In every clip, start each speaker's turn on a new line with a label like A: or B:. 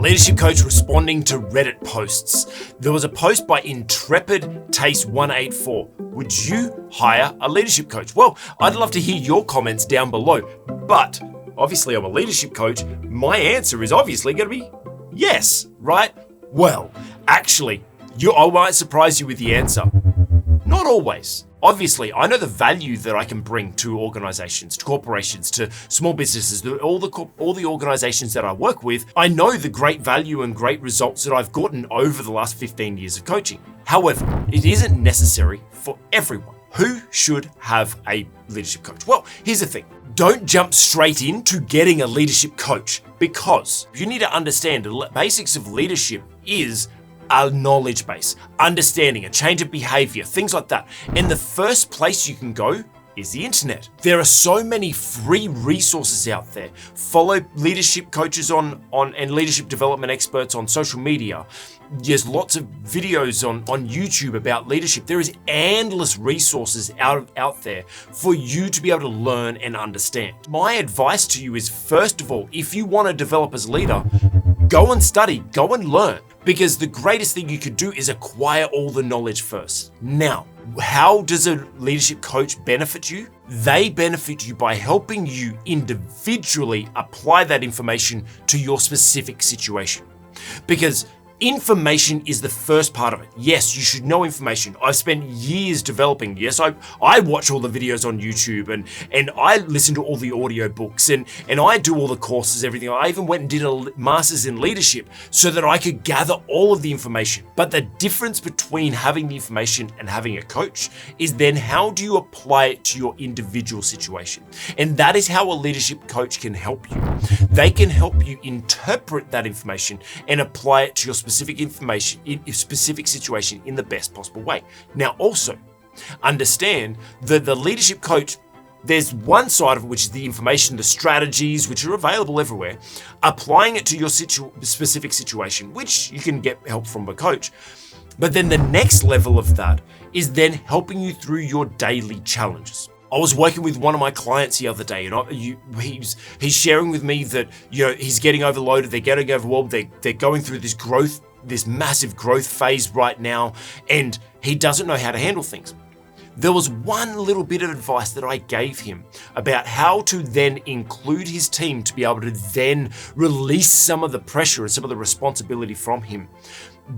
A: leadership coach responding to Reddit posts. There was a post by Intrepid Taste 184. Would you hire a leadership coach? Well, I'd love to hear your comments down below, but obviously I'm a leadership coach. My answer is obviously going to be yes, right? Well, actually, I might surprise you with the answer. Not always. Obviously, I know the value that I can bring to organizations, to corporations, to small businesses, to all the organizations that I work with. I know the great value and great results that I've gotten over the last 15 years of coaching. However, it isn't necessary for everyone. Who should have a leadership coach? Well, here's the thing. Don't jump straight into getting a leadership coach, because you need to understand the basics of leadership is a knowledge base, understanding, a change of behavior, things like that. And the first place you can go is the internet. There are so many free resources out there. Follow leadership coaches on and leadership development experts on social media. There's lots of videos on YouTube about leadership. There is endless resources out there for you to be able to learn and understand. My advice to you is, first of all, if you want to develop as a leader, go and study, go and learn. Because the greatest thing you could do is acquire all the knowledge first. Now, how does a leadership coach benefit you? They benefit you by helping you individually apply that information to your specific situation. Because information is the first part of it. Yes, you should know information. I've spent years developing. Yes, I watch all the videos on YouTube and I listen to all the audio books and I do all the courses, everything. I even went and did a master's in leadership so that I could gather all of the information. But the difference between having the information and having a coach is then how do you apply it to your individual situation? And that is how a leadership coach can help you. They can help you interpret that information and apply it to your specific information in a specific situation in the best possible way. Now, also understand that the leadership coach, there's one side of it, which is the information, the strategies, which are available everywhere, applying it to your specific situation, which you can get help from a coach. But then the next level of that is then helping you through your daily challenges. I was working with one of my clients the other day, and he's sharing with me that he's getting overloaded, they're getting overwhelmed, they're going through this massive growth phase right now, and he doesn't know how to handle things. There was one little bit of advice that I gave him about how to then include his team to be able to then release some of the pressure and some of the responsibility from him.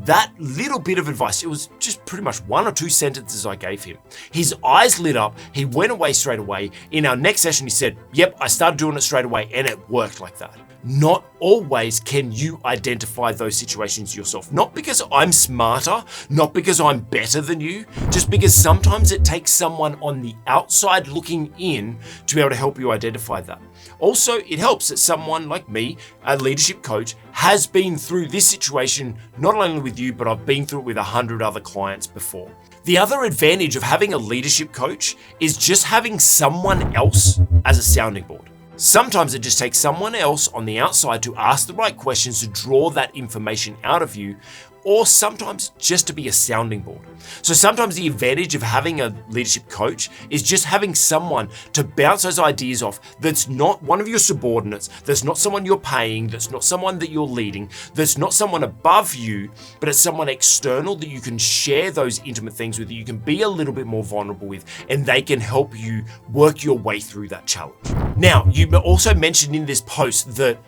A: That little bit of advice, it was just pretty much 1 or 2 sentences I gave him. His eyes lit up, he went away straight away. In our next session, he said, yep, I started doing it straight away, and it worked like that. Not always can you identify those situations yourself. Not because I'm smarter, not because I'm better than you, just because sometimes it takes someone on the outside looking in to be able to help you identify that. Also, it helps that someone like me, a leadership coach, has been through this situation, not only with you, but I've been through it with 100 other clients before. The other advantage of having a leadership coach is just having someone else as a sounding board. Sometimes it just takes someone else on the outside to ask the right questions to draw that information out of you, or sometimes just to be a sounding board. So sometimes the advantage of having a leadership coach is just having someone to bounce those ideas off that's not one of your subordinates, that's not someone you're paying, that's not someone that you're leading, that's not someone above you, but it's someone external that you can share those intimate things with, that you can be a little bit more vulnerable with, and they can help you work your way through that challenge. Now, you also mentioned in this post that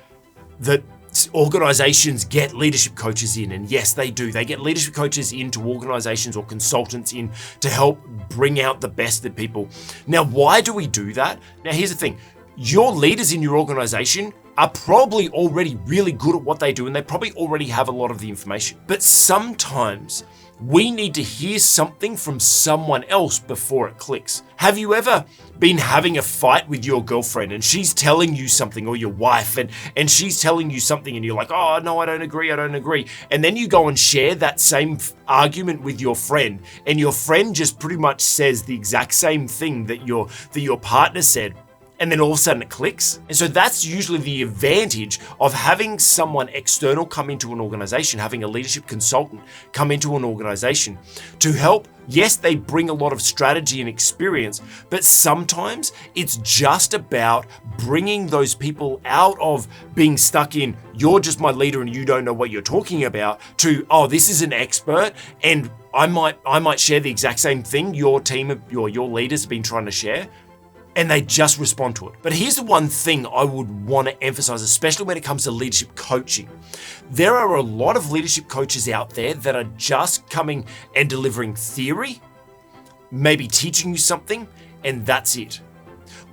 A: organizations get leadership coaches in, and yes, they do. They get leadership coaches into organizations or consultants in to help bring out the best in people. Now, why do we do that? Now, here's the thing. Your leaders in your organization are probably already really good at what they do, and they probably already have a lot of the information. But sometimes we need to hear something from someone else before it clicks. Have you ever been having a fight with your girlfriend and she's telling you something, or your wife, and she's telling you something and you're like, oh no, I don't agree. And then you go and share that same argument with your friend, and your friend just pretty much says the exact same thing that your partner said. and then all of a sudden it clicks. And so that's usually the advantage of having someone external come into an organization, having a leadership consultant come into an organization to help. Yes, they bring a lot of strategy and experience, but sometimes it's just about bringing those people out of being stuck in, you're just my leader and you don't know what you're talking about, to, oh, this is an expert and I might share the exact same thing your team, your leaders have been trying to share, and they just respond to it. But here's the one thing I would want to emphasize, especially when it comes to leadership coaching. There are a lot of leadership coaches out there that are just coming and delivering theory, maybe teaching you something, and that's it.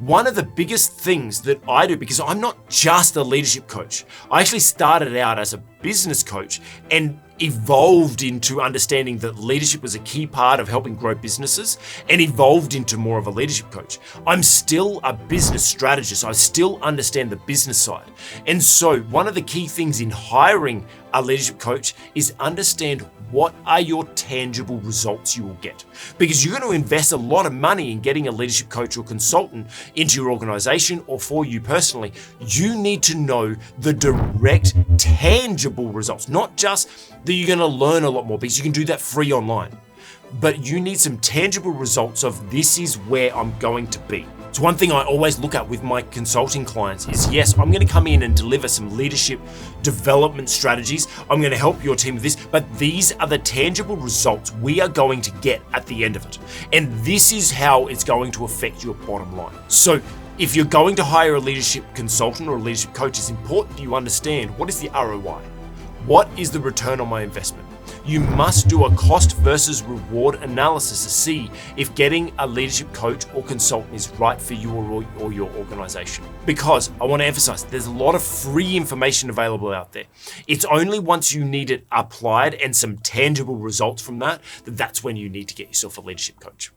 A: One of the biggest things that I do, because I'm not just a leadership coach, I actually started out as a business coach and evolved into understanding that leadership was a key part of helping grow businesses and evolved into more of a leadership coach. I'm still a business strategist. I still understand the business side. And so one of the key things in hiring a leadership coach is understand what are your tangible results you will get. Because you're going to invest a lot of money in getting a leadership coach or consultant into your organization or for you personally. You need to know the direct, tangible results, not just that you're going to learn a lot more, because you can do that free online. But you need some tangible results of this is where I'm going to be. So one thing I always look at with my consulting clients is, yes, I'm going to come in and deliver some leadership development strategies. I'm going to help your team with this, but these are the tangible results we are going to get at the end of it. And this is how it's going to affect your bottom line. So if you're going to hire a leadership consultant or a leadership coach, it's important you understand what is the ROI? What is the return on my investment? You must do a cost versus reward analysis to see if getting a leadership coach or consultant is right for you or your organization. Because I want to emphasize, there's a lot of free information available out there. It's only once you need it applied and some tangible results from that, that's when you need to get yourself a leadership coach.